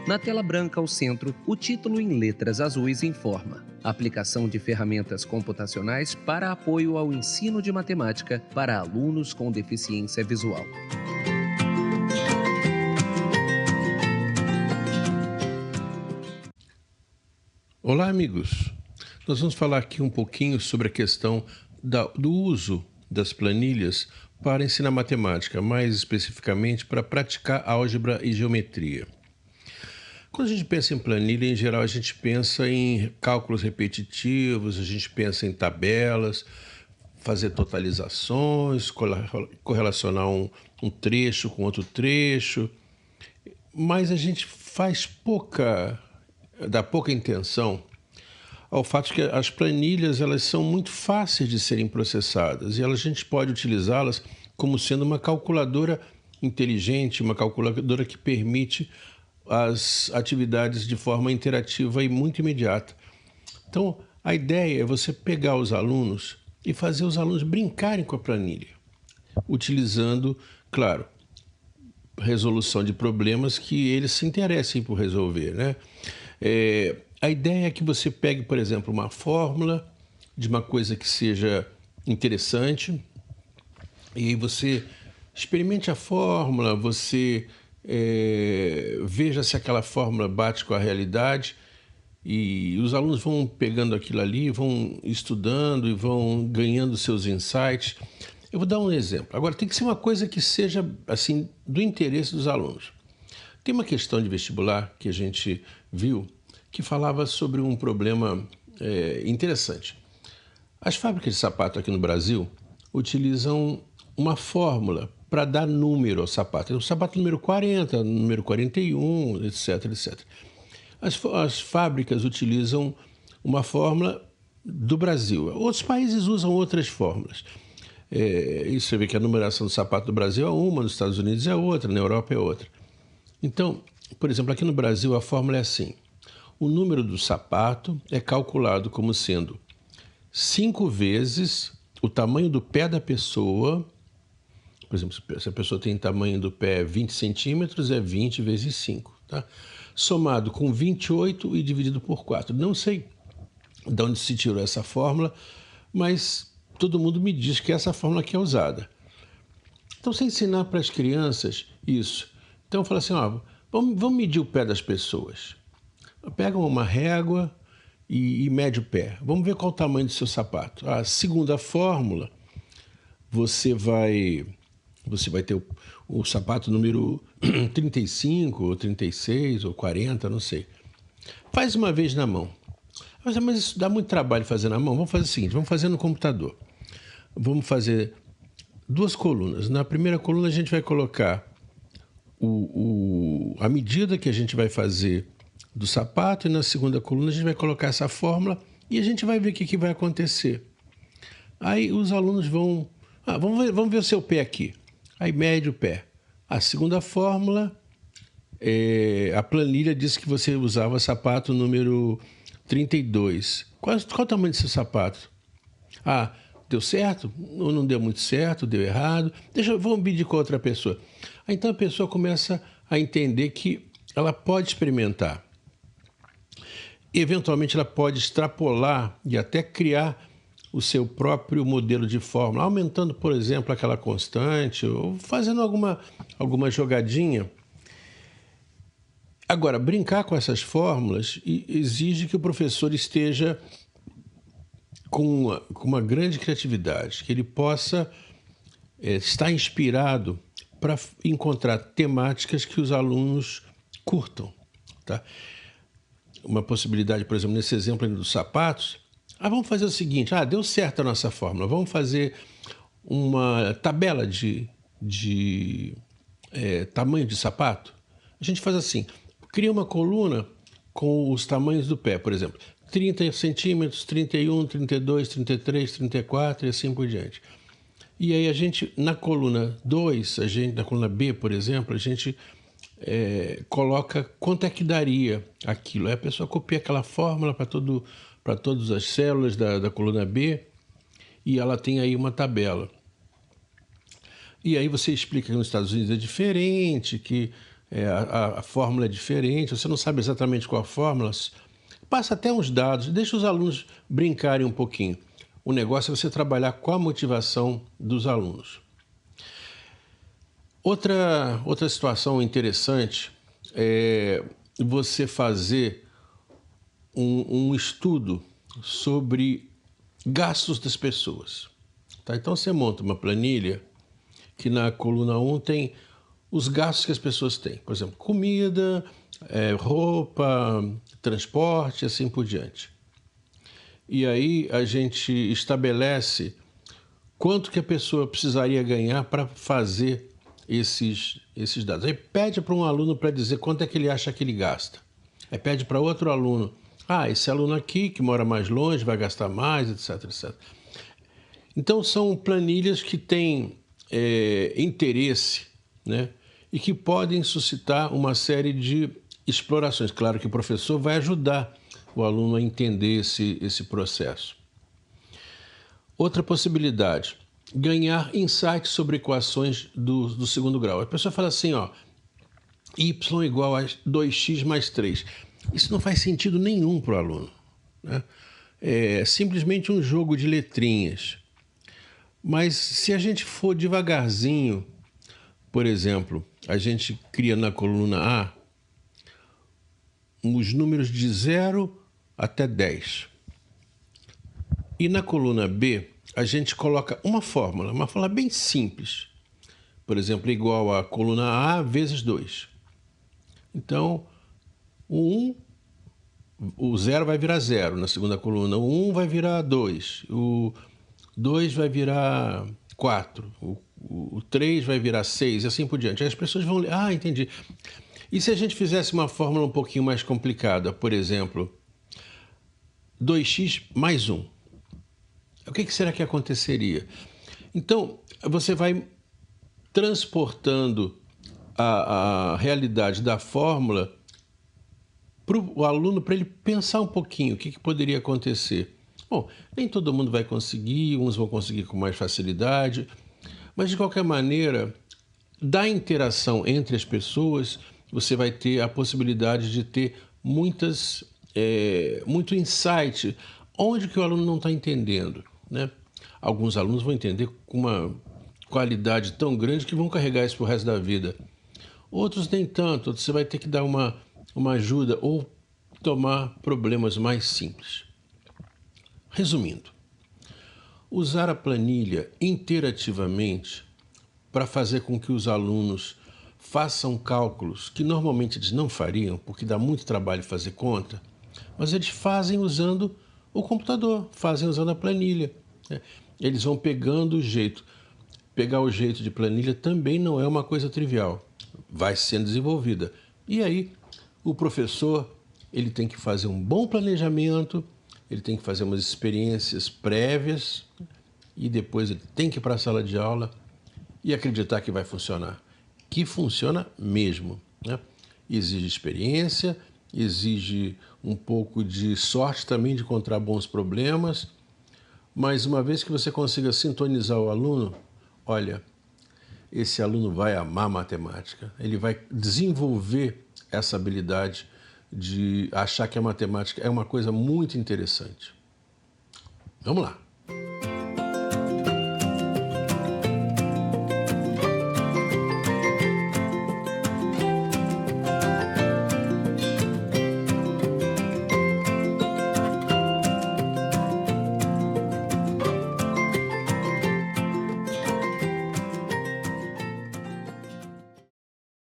Na tela branca ao centro, o título em letras azuis informa: Aplicação de ferramentas computacionais para apoio ao ensino de matemática para alunos com deficiência visual. Olá, amigos! Nós vamos falar aqui um pouquinho sobre a questão do uso das planilhas para ensinar matemática, mais especificamente para praticar álgebra e geometria. Quando a gente pensa em planilha, em geral, a gente pensa em cálculos repetitivos, a gente pensa em tabelas, fazer totalizações, correlacionar um trecho com outro trecho, mas a gente dá pouca intenção ao fato de que as planilhas elas são muito fáceis de serem processadas e a gente pode utilizá-las como sendo uma calculadora inteligente, uma calculadora que permite as atividades de forma interativa e muito imediata. Então, a ideia é você pegar os alunos e fazer os alunos brincarem com a planilha, utilizando, claro, resolução de problemas que eles se interessem por resolver, né? A ideia é que você pegue, por exemplo, uma fórmula de uma coisa que seja interessante e aí você experimente a fórmula, você veja se aquela fórmula bate com a realidade e os alunos vão pegando aquilo ali, vão estudando e vão ganhando seus insights. Eu vou dar um exemplo. Agora, tem que ser uma coisa que seja assim do interesse dos alunos. Tem uma questão de vestibular que a gente viu que falava sobre um problema interessante. As fábricas de sapato aqui no Brasil utilizam uma fórmula para dar número ao sapato. O sapato número 40, número 41, etc, etc. As fábricas utilizam uma fórmula do Brasil. Outros países usam outras fórmulas. Isso você vê que a numeração do sapato do Brasil é uma, nos Estados Unidos é outra, na Europa é outra. Então, por exemplo, aqui no Brasil a fórmula é assim: o número do sapato é calculado como sendo 5 vezes o tamanho do pé da pessoa. Por exemplo, se a pessoa tem tamanho do pé 20 centímetros, é 20 vezes 5, tá? Somado com 28 e dividido por 4. Não sei de onde se tirou essa fórmula, mas todo mundo me diz que essa fórmula aqui é usada. Então, você ensinar para as crianças isso. Então, fala assim, vamos medir o pé das pessoas. Pega uma régua e mede o pé. Vamos ver qual o tamanho do seu sapato. Segundo a fórmula, você vai ter o sapato número 35, ou 36, ou 40, não sei. Faz uma vez na mão. Mas isso dá muito trabalho fazer na mão. Vamos fazer o seguinte, vamos fazer no computador. Vamos fazer 2 colunas. Na primeira coluna a gente vai colocar a medida que a gente vai fazer do sapato e na segunda coluna a gente vai colocar essa fórmula e a gente vai ver o que vai acontecer. Aí os alunos vão... vamos ver o seu pé aqui. Aí mede o pé. A segunda fórmula, a planilha disse que você usava sapato número 32. Qual o tamanho do seu sapato? Deu certo? Ou não deu muito certo? Deu errado? Vamos medir com outra pessoa. Aí, então a pessoa começa a entender que ela pode experimentar. Eventualmente ela pode extrapolar e até criar o seu próprio modelo de fórmula, aumentando, por exemplo, aquela constante ou fazendo alguma jogadinha. Agora, brincar com essas fórmulas exige que o professor esteja com uma grande criatividade, que ele possa estar inspirado para encontrar temáticas que os alunos curtam, tá? Uma possibilidade, por exemplo, nesse exemplo dos sapatos, vamos fazer o seguinte, deu certo a nossa fórmula, vamos fazer uma tabela de tamanho de sapato. A gente faz assim, cria uma coluna com os tamanhos do pé, por exemplo, 30 centímetros, 31, 32, 33, 34 e assim por diante. E aí a gente, na coluna 2, na coluna B, por exemplo, a gente coloca quanto é que daria aquilo. Aí a pessoa copia aquela fórmula para todas as células da coluna B e ela tem aí uma tabela. E aí você explica que nos Estados Unidos é diferente, que a fórmula é diferente, você não sabe exatamente qual a fórmula, passa até uns dados, deixa os alunos brincarem um pouquinho. O negócio é você trabalhar com a motivação dos alunos. Outra situação interessante é você fazer um estudo sobre gastos das pessoas. Tá? Então você monta uma planilha que na coluna 1 tem os gastos que as pessoas têm. Por exemplo, comida, roupa, transporte, assim por diante. E aí a gente estabelece quanto que a pessoa precisaria ganhar para fazer esses dados. Aí pede para um aluno para dizer quanto é que ele acha que ele gasta. Aí pede para outro aluno, esse aluno aqui que mora mais longe vai gastar mais, etc, etc. Então são planilhas que têm interesse, né? E que podem suscitar uma série de explorações. Claro que o professor vai ajudar o aluno a entender esse processo. Outra possibilidade, ganhar insights sobre equações do segundo grau. A pessoa fala assim, y igual a 2x mais 3. Isso não faz sentido nenhum para o aluno, né? É simplesmente um jogo de letrinhas. Mas se a gente for devagarzinho, por exemplo, a gente cria na coluna A os números de 0 até 10. E na coluna B, a gente coloca uma fórmula bem simples. Por exemplo, igual a coluna A vezes 2. Então, o 0 vai virar 0 na segunda coluna, o 1 vai virar 2, o 2 vai virar 4, o 3 vai virar 6 e assim por diante. Aí as pessoas vão ler, entendi. E se a gente fizesse uma fórmula um pouquinho mais complicada, por exemplo, 2x mais 1, o que será que aconteceria? Então, você vai transportando a realidade da fórmula para o aluno, para ele pensar um pouquinho o que poderia acontecer. Bom, nem todo mundo vai conseguir, uns vão conseguir com mais facilidade, mas de qualquer maneira, da interação entre as pessoas, você vai ter a possibilidade de ter muito insight, onde que o aluno não está entendendo, né? Alguns alunos vão entender com uma qualidade tão grande que vão carregar isso para o resto da vida. Outros nem tanto, você vai ter que dar uma ajuda ou tomar problemas mais simples. Resumindo, usar a planilha interativamente para fazer com que os alunos façam cálculos que normalmente eles não fariam, porque dá muito trabalho fazer conta, mas eles fazem usando o computador, fazem usando a planilha, né? Eles vão pegando o jeito. Pegar o jeito de planilha também não é uma coisa trivial, vai sendo desenvolvida. E aí, o professor, ele tem que fazer um bom planejamento, ele tem que fazer umas experiências prévias e depois ele tem que ir para a sala de aula e acreditar que vai funcionar. Que funciona mesmo, né? Exige experiência, exige um pouco de sorte também de encontrar bons problemas, mas uma vez que você consiga sintonizar o aluno, olha, esse aluno vai amar matemática, ele vai desenvolver essa habilidade de achar que a matemática é uma coisa muito interessante. Vamos lá.